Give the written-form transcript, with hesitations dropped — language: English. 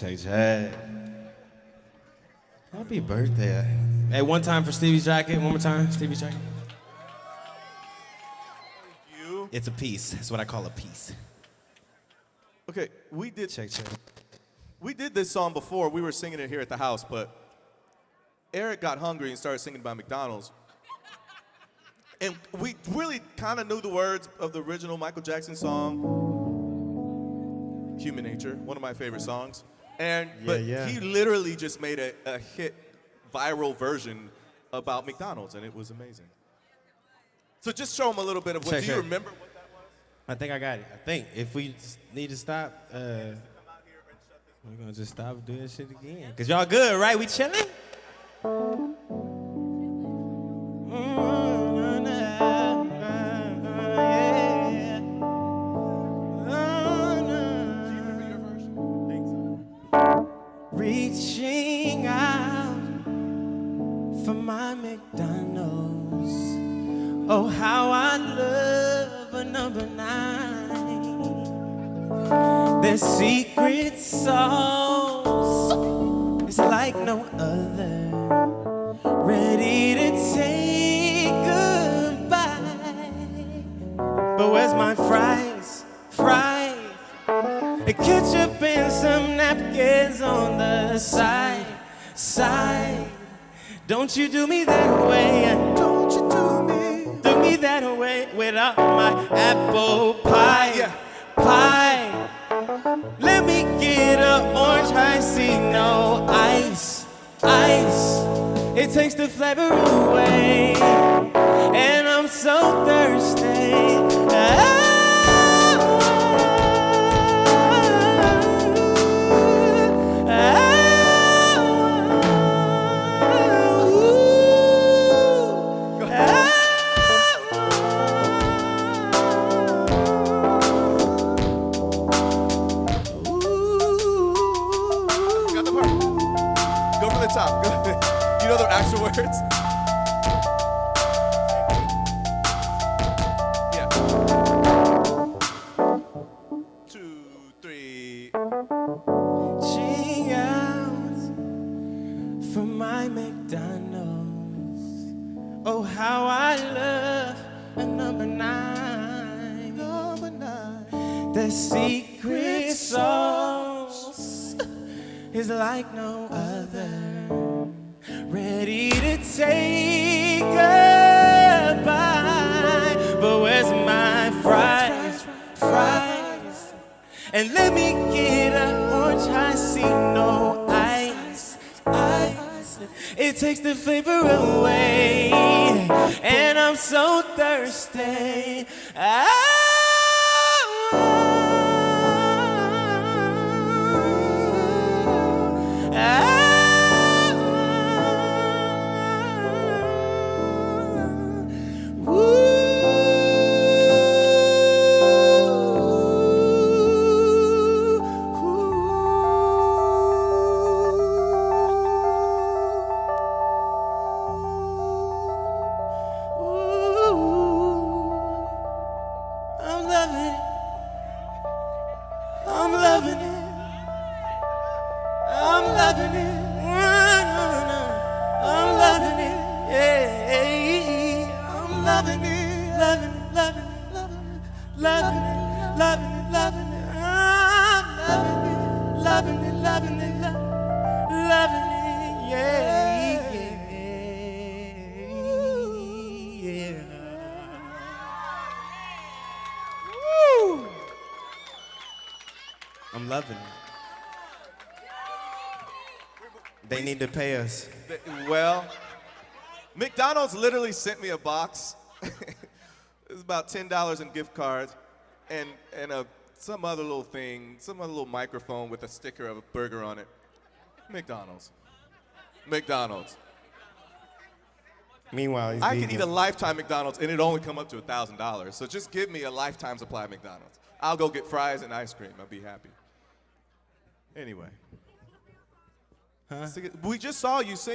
Check. Happy birthday. Hey, one time for Stevie's jacket. One more time, Stevie's jacket. You? It's a piece. That's what I call a piece. Okay, we did Check. we did this song before. We were singing it here at the house, but Eric got hungry and started singing about McDonald's. And we really kind of knew the words of the original Michael Jackson song, Human Nature, one of my favorite songs. But he literally just made a hit viral version about McDonald's, and it was amazing. So just show him a little bit of what, do you remember what that was? I think I got it. I think if we need to stop, we're gonna just stop doing shit again. Cause y'all good, right? We chilling? Reaching out for my McDonald's. Oh, how I love a number 9. Their secret sauce is like no other. Ready to say goodbye. But where's my fries? Fries. The ketchup and some napkins on the side. Don't you do me that way. Don't you do me that way without my apple pie. Pie. Let me get an orange high C, no ice. It takes the flavor away, and I'm so thirsty. Top. You know the actual words? Yeah. 2, 3. Reaching out for my McDonald's. Oh, how I love a number 9. Number 9. The secret sauce is like no other. Ready to say goodbye. But where's my fries? Fries. And let me get an orange high C, no ice. It takes the flavor away, and I'm so thirsty. I'm loving it. I'm loving it. I'm loving it. Yeah. I'm loving it. Loving it. Loving it. Loving it. Loving it. Loving it. I'm loving it. Loving it. Loving it. Loving it. Yeah. Woo! I'm loving it. They need to pay us. Well, McDonald's literally sent me a box. It's about $10 in gift cards and some other little thing, some other little microphone with a sticker of a burger on it. McDonald's. Meanwhile, I could eat a lifetime McDonald's and it'd only come up to $1,000. So just give me a lifetime supply of McDonald's. I'll go get fries and ice cream. I'll be happy. Anyway. Huh? We just saw you sing.